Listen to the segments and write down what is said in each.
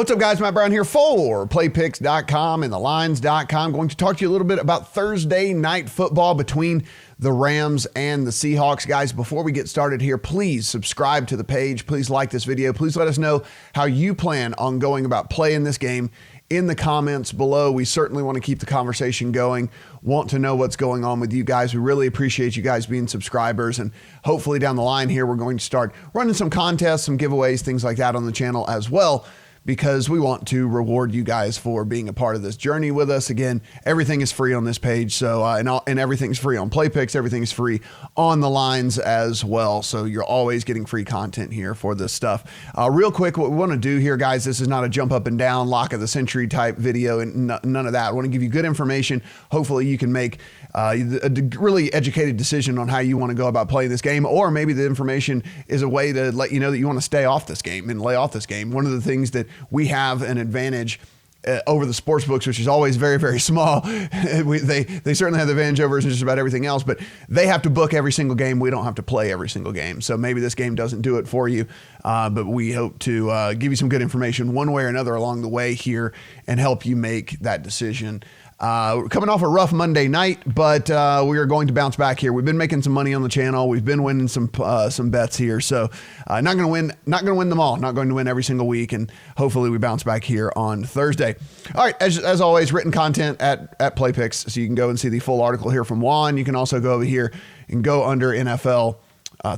What's up, guys? Matt Brown here for playpicks.com and thelines.com. Going to talk to you a little bit about Thursday night football between the Rams and the Seahawks. Guys, before we get started here, please subscribe to the page. Please like this video. Please let us know how you plan on going about playing this game in the comments below. We certainly want to keep the conversation going. Want to know what's going on with you guys. We really appreciate you guys being subscribers, and hopefully down the line here, we're going to start running some contests, some giveaways, things like that on the channel as well, because we want to reward you guys for being a part of this journey with us. Again, everything is free on this page, so and everything's free on PlayPicks. Everything's free on the lines as well, so you're always getting free content here for this stuff. Real quick, what we want to do here, guys, this is not a jump up and down lock of the century type video, and none of that. I want to give you good information. Hopefully you can make a really educated decision on how you want to go about playing this game, or maybe the information is a way to let you know that you want to stay off this game and lay off this game. One of the things that we have an advantage over the sports books, which is always very, very small. They certainly have the advantage over us in just about everything else, but they have to book every single game. We don't have to play every single game. So maybe this game doesn't do it for you, but we hope to give you some good information one way or another along the way here and help you make that decision. We're coming off a rough Monday night, but we are going to bounce back here. We've been making some money on the channel. We've been winning some bets here, so not going to win them all. Not going to win every single week, and hopefully we bounce back here on Thursday. All right, as always, written content at PlayPicks, so you can go and see the full article here from Juan. You can also go over here and go under NFL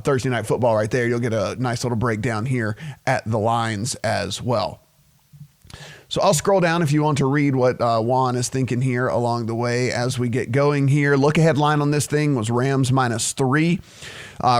Thursday Night Football right there. You'll get a nice little breakdown here at the lines as well. So I'll scroll down if you want to read what Juan is thinking here along the way as we get going here. Look ahead line on this thing was Rams -3.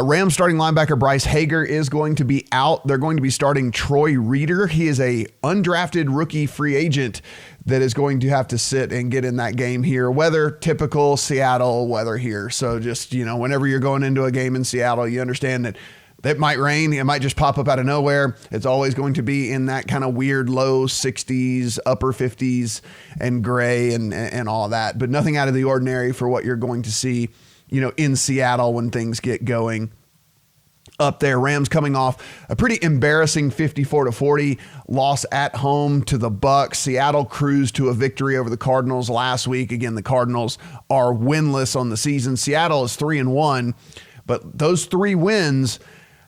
Rams starting linebacker Bryce Hager is going to be out. They're going to be starting Troy Reeder. He is a undrafted rookie free agent that is going to have to sit and get in that game here. Weather, typical Seattle weather here. So just, whenever you're going into a game in Seattle, you understand that it might rain. It might just pop up out of nowhere. It's always going to be in that kind of weird low 60s, upper 50s, and gray and all that. But nothing out of the ordinary for what you're going to see, in Seattle when things get going up there. Rams coming off a pretty embarrassing 54-40 loss at home to the Bucs. Seattle cruised to a victory over the Cardinals last week. Again, the Cardinals are winless on the season. Seattle is 3-1, but those 3 wins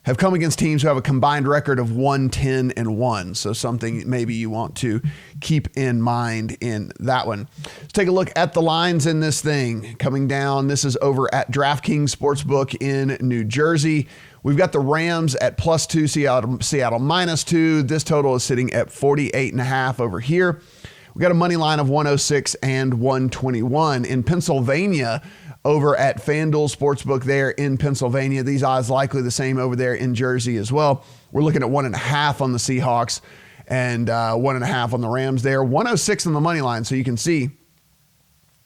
have come against teams who have a combined record of 1-10-1. So something maybe you want to keep in mind in that one. Let's take a look at the lines in this thing. Coming down, this is over at DraftKings Sportsbook in New Jersey. We've got the Rams at +2, Seattle -2. This total is sitting at 48.5 over here. We got a money line of 106 and 121 in Pennsylvania. Over at FanDuel Sportsbook there in Pennsylvania. These odds likely the same over there in Jersey as well. We're looking at 1.5 on the Seahawks and 1.5 on the Rams there. 106 on the money line. So you can see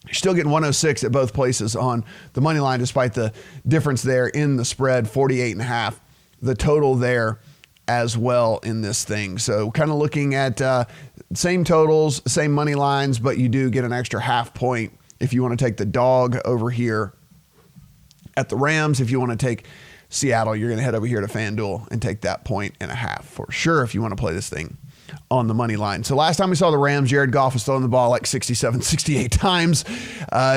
you're still getting 106 at both places on the money line, despite the difference there in the spread, 48.5. The total there as well in this thing. So kind of looking at same totals, same money lines, but you do get an extra half point if you want to take the dog over here at the Rams. If you want to take Seattle, you're going to head over here to FanDuel and take that 1.5 for sure if you want to play this thing on the money line. So last time we saw the Rams, Jared Goff was throwing the ball like 67, 68 times.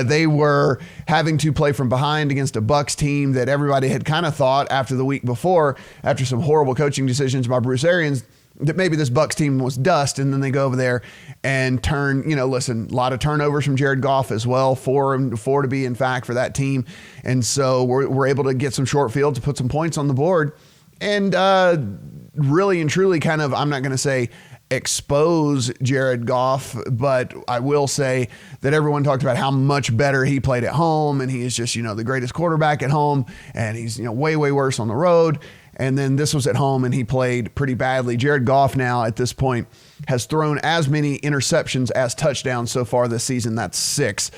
They were having to play from behind against a Bucs team that everybody had kind of thought after the week before, after some horrible coaching decisions by Bruce Arians, that maybe this Bucs team was dust, and then they go over there and turn, listen, a lot of turnovers from Jared Goff as well, four to be in fact for that team. And so we're able to get some short field to put some points on the board and really and truly kind of, I'm not going to say expose Jared Goff, but I will say that everyone talked about how much better he played at home, and he is just, the greatest quarterback at home, and he's, way, way worse on the road. And then this was at home, and he played pretty badly. Jared Goff now at this point has thrown as many interceptions as touchdowns so far this season. That's 6.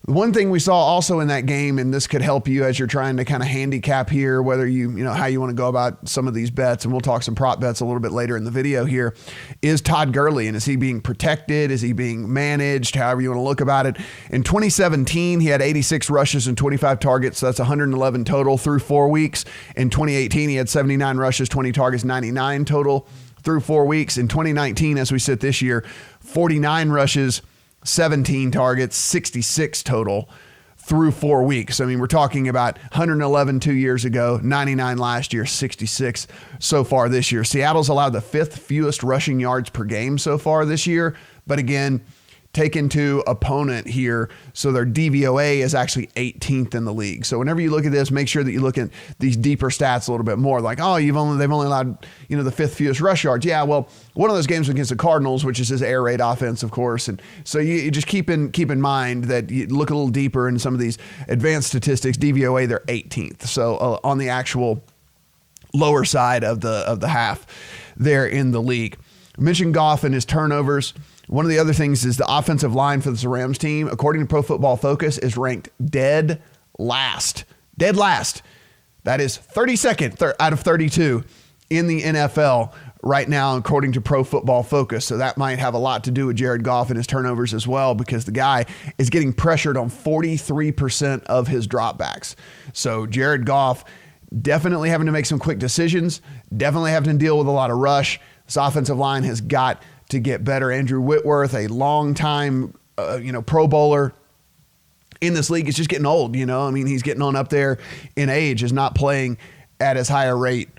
The one thing we saw also in that game, and this could help you as you're trying to kind of handicap here, whether how you want to go about some of these bets, and we'll talk some prop bets a little bit later in the video here, is Todd Gurley. And is he being protected? Is he being managed? However you want to look about it. In 2017, he had 86 rushes and 25 targets. So that's 111 total through 4 weeks. In 2018, he had 79 rushes, 20 targets, 99 total through 4 weeks. In 2019, as we sit this year, 49 rushes, 17 targets, 66 total through 4 weeks. I mean, we're talking about 111 2 years ago, 99 last year, 66 so far this year. Seattle's allowed the 5th fewest rushing yards per game so far this year. But again, take into opponent here. So their DVOA is actually 18th in the league. So whenever you look at this, make sure that you look at these deeper stats a little bit more. Like, oh, they've only allowed, the 5th fewest rush yards. Yeah, well, one of those games against the Cardinals, which is his air raid offense, of course. And so you just keep in mind that you look a little deeper in some of these advanced statistics. DVOA, they're 18th. So on the actual lower side of the half there in the league. I mentioned Goff and his turnovers. One of the other things is the offensive line for the Rams team, according to Pro Football Focus, is ranked dead last. Dead last. That is 32nd out of 32 in the NFL right now, according to Pro Football Focus. So that might have a lot to do with Jared Goff and his turnovers as well, because the guy is getting pressured on 43% of his dropbacks. So Jared Goff definitely having to make some quick decisions, definitely having to deal with a lot of rush. This offensive line has got to get better. Andrew Whitworth, a long-time, Pro Bowler in this league, is just getting old. I mean, he's getting on up there in age, is not playing at as high a rate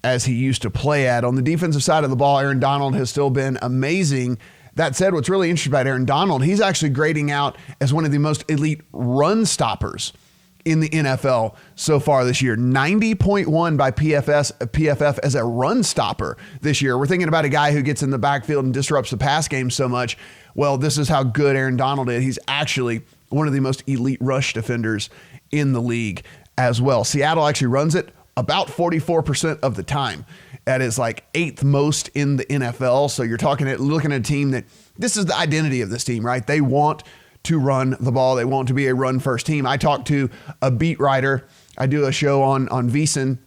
as he used to play at. On the defensive side of the ball, Aaron Donald has still been amazing. That said, what's really interesting about Aaron Donald, he's actually grading out as one of the most elite run stoppers in the NFL so far this year. 90.1 by PFF as a run stopper this year. We're thinking about a guy who gets in the backfield and disrupts the pass game so much. Well, this is how good Aaron Donald is. He's actually one of the most elite rush defenders in the league as well. Seattle actually runs it about 44% of the time. That is like 8th most in the NFL. So you're looking at a team that this is the identity of this team, right? They want to run the ball. They want to be a run first team. I talked to a beat writer. I do a show on VSiN,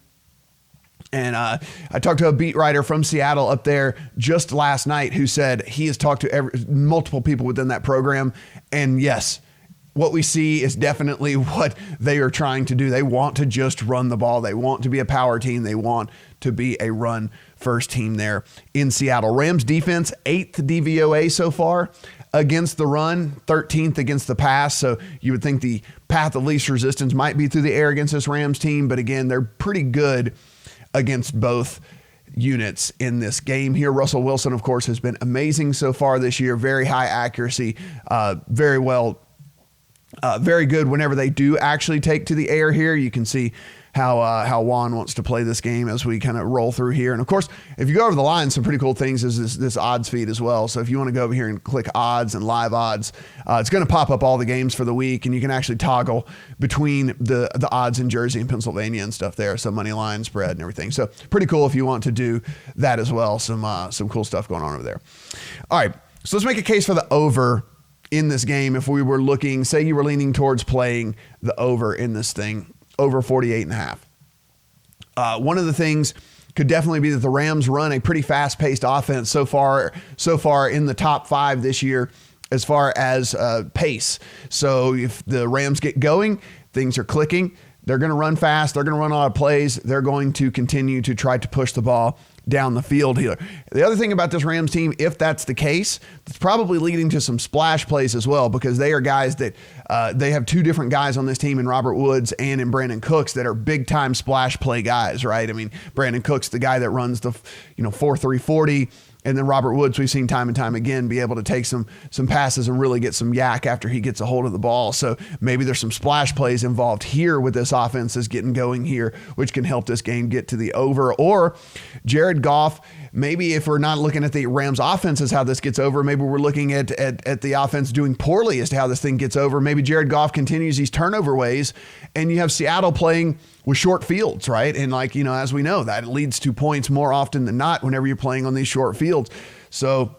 and I talked to a beat writer from Seattle up there just last night who said he has talked to multiple people within that program. And yes, what we see is definitely what they are trying to do. They want to just run the ball. They want to be a power team. They want to be a run first team there in Seattle. Rams defense, 8th DVOA so far against the run, 13th against the pass. So you would think the path of least resistance might be through the air against this Rams team. But again, they're pretty good against both units in this game here. Russell Wilson, of course, has been amazing so far this year. Very high accuracy, very good whenever they do actually take to the air here. You can see how Juan wants to play this game as we kind of roll through here. And of course, if you go over the line, some pretty cool things is this odds feed as well. So if you want to go over here and click odds and live odds, it's going to pop up all the games for the week, and you can actually toggle between the odds in Jersey and Pennsylvania and stuff there. So money line, spread, and everything. So pretty cool if you want to do that as well. Some cool stuff going on over there. All right, so let's make a case for the over in this game. If we were looking, say you were leaning towards playing the over in this thing, over 48.5. One of the things could definitely be that the Rams run a pretty fast-paced offense so far in the top 5 this year as far as pace. So if the Rams get going, things are clicking. They're going to run fast. They're going to run a lot of plays. They're going to continue to try to push the ball down the field here. The other thing about this Rams team, if that's the case, it's probably leading to some splash plays as well, because they are guys that they have 2 different guys on this team in Robert Woods and in Brandon Cooks that are big time splash play guys, right? I mean, Brandon Cooks, the guy that runs the 4.340. And then Robert Woods, we've seen time and time again be able to take some passes and really get some yak after he gets a hold of the ball. So maybe there's some splash plays involved here with this offense is getting going here, which can help this game get to the over. Or Jared Goff, maybe if we're not looking at the Rams offense as how this gets over, maybe we're looking at the offense doing poorly as to how this thing gets over. Maybe Jared Goff continues these turnover ways, and you have Seattle playing with short fields, right? And as we know, that leads to points more often than not whenever you're playing on these short fields. So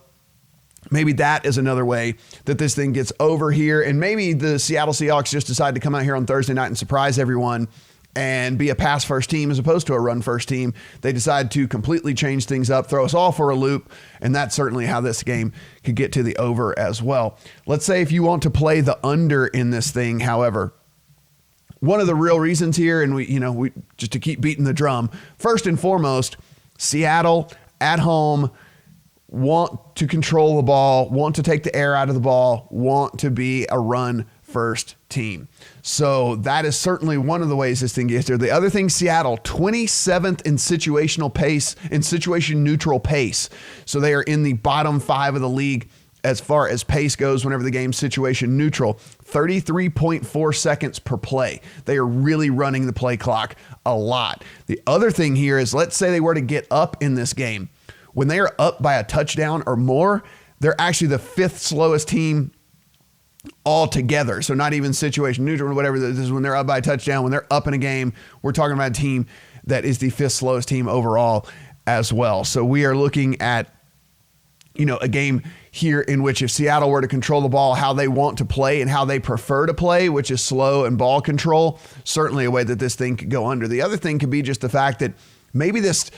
maybe that is another way that this thing gets over here. And maybe the Seattle Seahawks just decide to come out here on Thursday night and surprise everyone and be a pass first team as opposed to a run first team. They decide to completely change things up, throw us all for a loop. And that's certainly how this game could get to the over as well. Let's say if you want to play the under in this thing, however, one of the real reasons here, and we just to keep beating the drum, first and foremost, Seattle at home, want to control the ball, want to take the air out of the ball, want to be a run first team. So that is certainly one of the ways this thing gets there. The other thing, Seattle, 27th in situational pace, in situation neutral pace. So they are in the bottom 5 of the league as far as pace goes whenever the game's situation neutral. 33.4 seconds per play. They are really running the play clock a lot. The other thing here is, let's say they were to get up in this game. When they are up by a touchdown or more, they're actually the 5th slowest team altogether. So not even situation neutral or whatever. This is when they're up by a touchdown. When they're up in a game, we're talking about a team that is the 5th slowest team overall as well. So we are looking at, a game here in which if Seattle were to control the ball how they want to play and how they prefer to play, which is slow and ball control, certainly a way that this thing could go under. The other thing could be just the fact that maybe this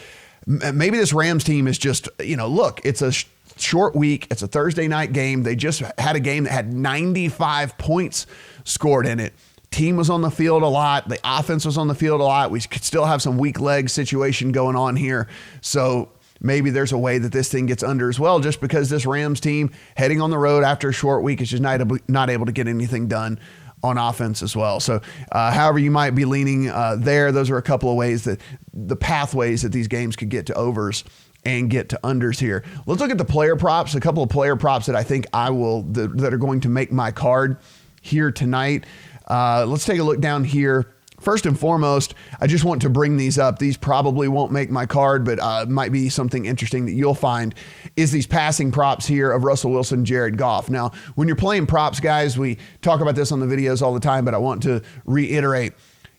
Rams team is just, look, it's a short week. It's a Thursday night game. They just had a game that had 95 points scored in it. Team was on the field a lot. The offense was on the field a lot. We could still have some weak leg situation going on here. So maybe there's a way that this thing gets under as well, just because this Rams team heading on the road after a short week is just not able to get anything done on offense as well. So however you might be leaning there, those are a couple of ways that the pathways that these games could get to overs and get to unders here. Let's look at the player props, a couple of player props that I think that are going to make my card here tonight. Let's take a look down here. First and foremost, I just want to bring these up. These probably won't make my card, but might be something interesting that you'll find, is these passing props here of Russell Wilson, Jared Goff. Now, when you're playing props, guys, we talk about this on the videos all the time, but I want to reiterate.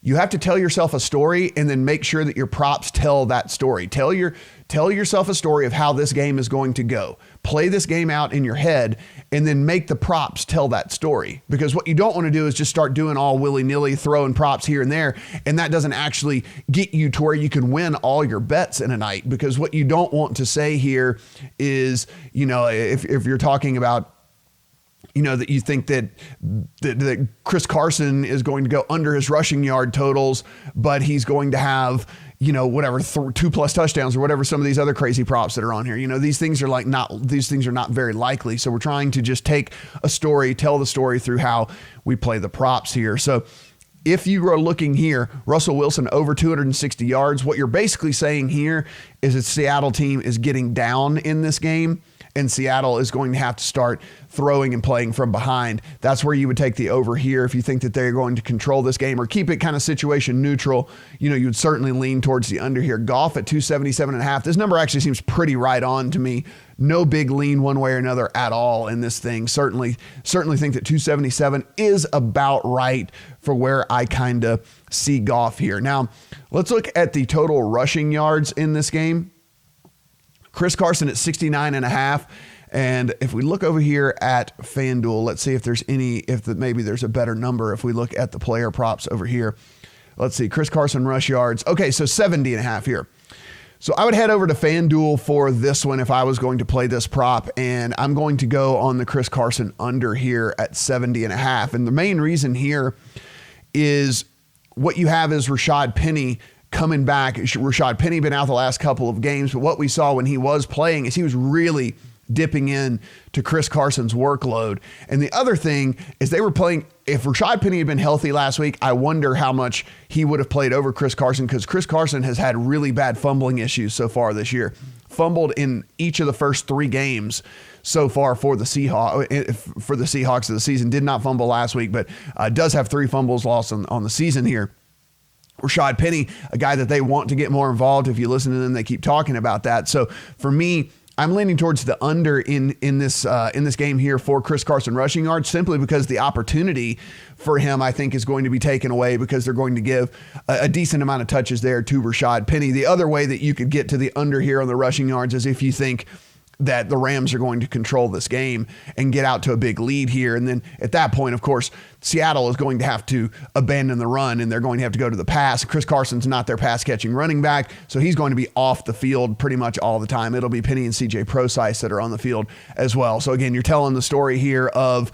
You have to tell yourself a story and then make sure that your props tell that story. Tell yourself a story of how this game is going to go. Play this game out in your head and then make the props tell that story. Because what you don't want to do is just start doing all willy-nilly, throwing props here and there, and that doesn't actually get you to where you can win all your bets in a night. Because what you don't want to say here is, if you're talking about, that you think that Chris Carson is going to go under his rushing yard totals, but he's going to have, 2+ touchdowns or whatever, some of these other crazy props that are on here. These things are not very likely. So we're trying to just take a story, tell the story through how we play the props here. So if you are looking here, Russell Wilson over 260 yards, what you're basically saying here is that Seattle team is getting down in this game, and Seattle is going to have to start throwing and playing from behind. That's where you would take the over here. If you think that they're going to control this game or keep it kind of situation neutral, you would certainly lean towards the under here. Goff at 277.5. This number actually seems pretty right on to me. No big lean one way or another at all in this thing. Certainly think that 277 is about right for where I kind of see Goff here. Now, let's look at the total rushing yards in this game. Chris Carson at 69.5. And if we look over here at FanDuel, let's see if there's maybe there's a better number. If we look at the player props over here, let's see, Chris Carson rush yards. Okay, so 70.5 here. So I would head over to FanDuel for this one if I was going to play this prop, and I'm going to go on the Chris Carson under here at 70.5. And the main reason here is what you have is Rashad Penny coming back. Rashad Penny been out the last couple of games, but what we saw when he was playing is he was really dipping in to Chris Carson's workload. And the other thing is they were playing, if Rashad Penny had been healthy last week, I wonder how much he would have played over Chris Carson, because Chris Carson has had really bad fumbling issues so far this year. Fumbled in each of the first 3 games so far for the Seahawks of the season. Did not fumble last week, but does have 3 fumbles lost on the season here. Rashad Penny, a guy that they want to get more involved. If you listen to them, they keep talking about that. So for me, I'm leaning towards the under in this game here for Chris Carson rushing yards, simply because the opportunity for him, I think, is going to be taken away because they're going to give a decent amount of touches there to Rashad Penny. The other way that you could get to the under here on the rushing yards is if you think that the Rams are going to control this game and get out to a big lead here. And then at that point, of course, Seattle is going to have to abandon the run and they're going to have to go to the pass. Chris Carson's not their pass catching running back, so he's going to be off the field pretty much all the time. It'll be Penny and CJ Procise that are on the field as well. So again, you're telling the story here of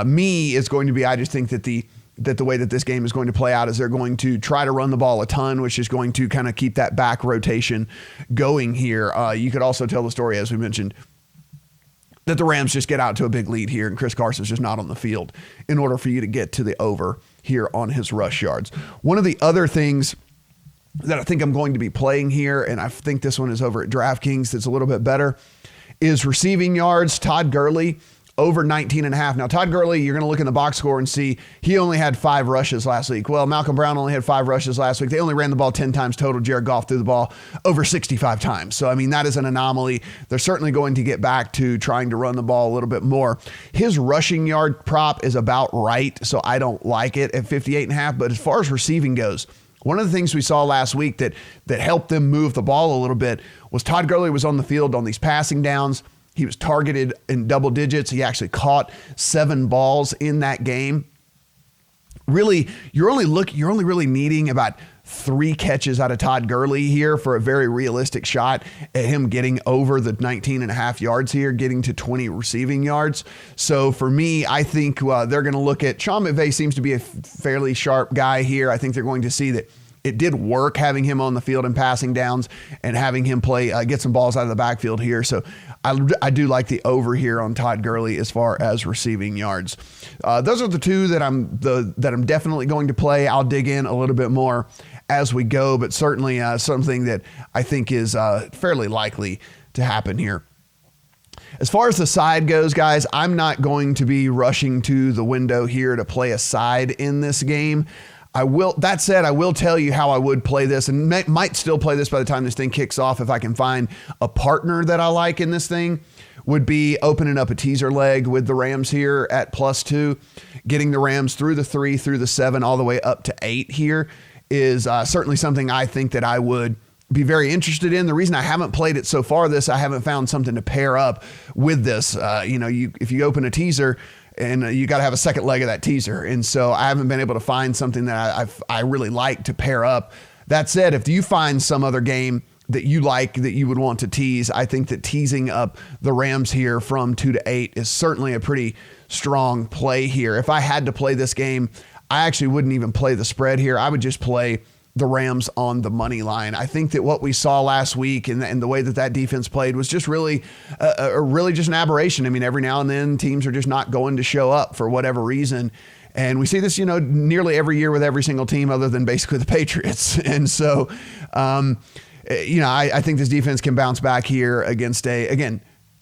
me is going to be, I just think that the that the way that this game is going to play out is they're going to try to run the ball a ton, which is going to kind of keep that back rotation going here. You could also tell the story, as we mentioned, that the Rams just get out to a big lead here and Chris Carson's just not on the field in order for you to get to the over here on his rush yards. One of the other things that I think I'm going to be playing here, and I think this one is over at DraftKings that's a little bit better, is receiving yards. Todd Gurley over 19.5. Now, Todd Gurley, you're going to look in the box score and see he only had 5 rushes last week. Well, Malcolm Brown only had 5 rushes last week. They only ran the ball 10 times total. Jared Goff threw the ball over 65 times. So, I mean, that is an anomaly. They're certainly going to get back to trying to run the ball a little bit more. His rushing yard prop is about right, so I don't like it at 58.5. But as far as receiving goes, one of the things we saw last week that helped them move the ball a little bit was Todd Gurley was on the field on these passing downs. He was targeted in double digits. He actually caught 7 balls in that game. Really, you're only really needing about 3 catches out of Todd Gurley here for a very realistic shot at him getting over the 19.5 yards here, getting to 20 receiving yards. So for me, I think they're going to look at Sean McVay seems to be a fairly sharp guy here. I think they're going to see that it did work having him on the field and passing downs and having him play, get some balls out of the backfield here. So I do like the over here on Todd Gurley as far as receiving yards. Those are the two that I'm definitely going to play. I'll dig in a little bit more as we go, but certainly something that I think is fairly likely to happen here. As far as the side goes, guys, I'm not going to be rushing to the window here to play a side in this game. That said, I will tell you how I would play this, and might still play this by the time this thing kicks off if I can find a partner that I like in this thing, would be opening up a teaser leg with the Rams here at +2. Getting the Rams through the 3, through the 7, all the way up to 8 here is certainly something I think that I would be very interested in. The reason I haven't played it so far, I haven't found something to pair up with this. If you open a teaser, and you got to have a second leg of that teaser. And so I haven't been able to find something that I really like to pair up. That said, if you find some other game that you like, that you would want to tease, I think that teasing up the Rams here from 2 to 8 is certainly a pretty strong play here. If I had to play this game, I actually wouldn't even play the spread here. I would just play the Rams on the money line. I think that what we saw last week and the way that defense played was just really just an aberration. I mean, every now and then teams are just not going to show up for whatever reason. And we see this, nearly every year with every single team other than basically the Patriots. And so, I think this defense can bounce back here against they're a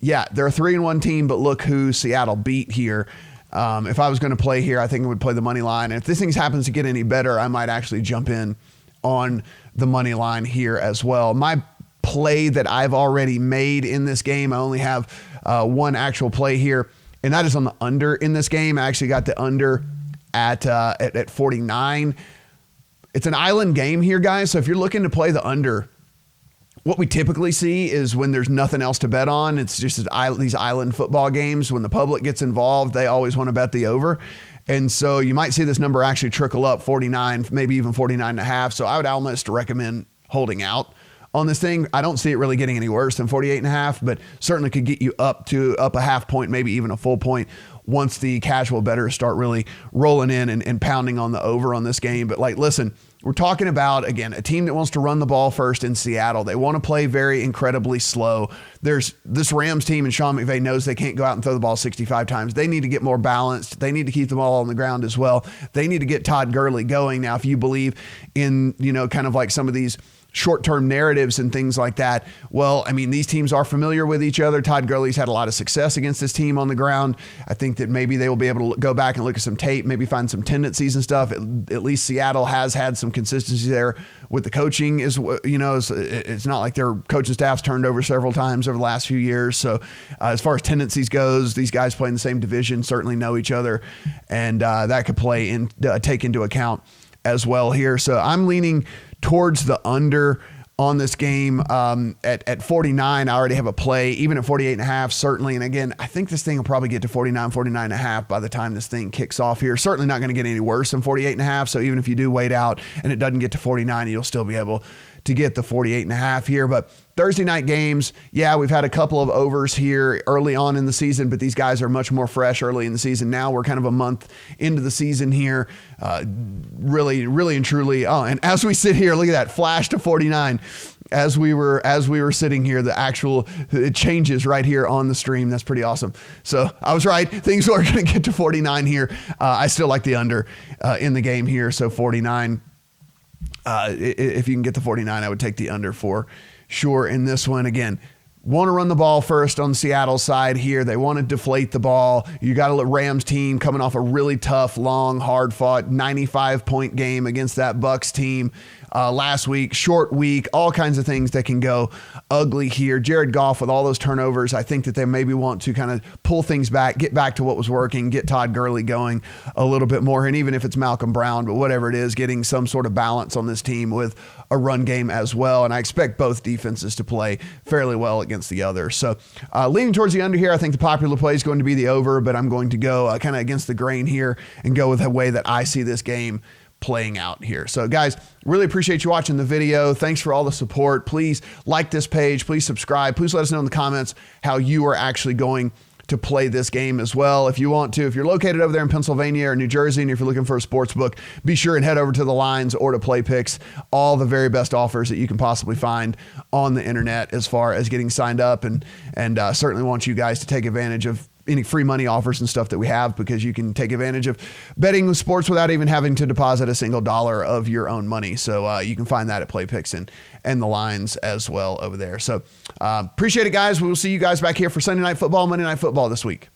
3-1 team, but look who Seattle beat here. If I was going to play here, I think I would play the money line. And if this thing happens to get any better, I might actually jump in on the money line here as well. My play that I've already made in this game, I only have one actual play here, and that is on the under in this game. I actually got the under at 49. It's an island game here, guys. So if you're looking to play the under, what we typically see is when there's nothing else to bet on, it's just these island football games. When the public gets involved, they always want to bet the over. And so you might see this number actually trickle up 49, maybe even 49.5. So I would almost recommend holding out on this thing. I don't see it really getting any worse than 48.5, but certainly could get you up a half point, maybe even a full point once the casual bettors start really rolling in and pounding on the over on this game. But listen, we're talking about, again, a team that wants to run the ball first in Seattle. They want to play very incredibly slow. There's this Rams team, and Sean McVay knows they can't go out and throw the ball 65 times. They need to get more balanced. They need to keep the ball on the ground as well. They need to get Todd Gurley going. Now, if you believe in, kind of like some of these short-term narratives and things like that, well, I mean, these teams are familiar with each other. Todd Gurley's had a lot of success against this team on the ground. I think that maybe they will be able to go back and look at some tape, maybe find some tendencies and stuff. At least Seattle has had some consistency there with the coaching. It's not like their coaching staff's turned over several times over the last few years. So as far as tendencies goes, these guys play in the same division, certainly know each other, and that could take into account as well here. So I'm leaning towards the under on this game at 49. I already have a play, even at 48.5, certainly. And again, I think this thing will probably get to 49.5 by the time this thing kicks off here. Certainly not going to get any worse than 48.5. So even if you do wait out and it doesn't get to 49, you'll still be able to get the 48.5 here. But Thursday night games, yeah, we've had a couple of overs here early on in the season, but these guys are much more fresh early in the season. Now we're kind of a month into the season here. Really and truly. Oh, and as we sit here, look at that flash to 49. As we were sitting here, it changes right here on the stream. That's pretty awesome. So I was right. Things are going to get to 49 here. I still like the under in the game here. So 49. If you can get the 49, I would take the under for sure in this one. Again, want to run the ball first on the Seattle side here. They want to deflate the ball. You got a Rams team coming off a really tough, long, hard-fought 95-point game against that Bucs team last week. Short week, all kinds of things that can go ugly here. Jared Goff with all those turnovers, I think that they maybe want to kind of pull things back, get back to what was working, get Todd Gurley going a little bit more. And even if it's Malcolm Brown, but whatever it is, getting some sort of balance on this team with a run game as well. And I expect both defenses to play fairly well against the other. So leaning towards the under here, I think the popular play is going to be the over, but I'm going to go kind of against the grain here and go with the way that I see this game playing out here. So guys, really appreciate you watching the video. Thanks for all the support. Please like this page. Please subscribe. Please let us know in the comments how you are actually going to play this game as well. If you want to, if you're located over there in Pennsylvania or New Jersey, and if you're looking for a sports book, be sure and head over to the Lines or to Play Picks. All the very best offers that you can possibly find on the internet as far as getting signed up, and certainly want you guys to take advantage of any free money offers and stuff that we have, because you can take advantage of betting with sports without even having to deposit a single dollar of your own money. So you can find that at Play Picks and the Lines as well over there. So appreciate it, guys. We will see you guys back here for Sunday Night Football, Monday Night Football this week.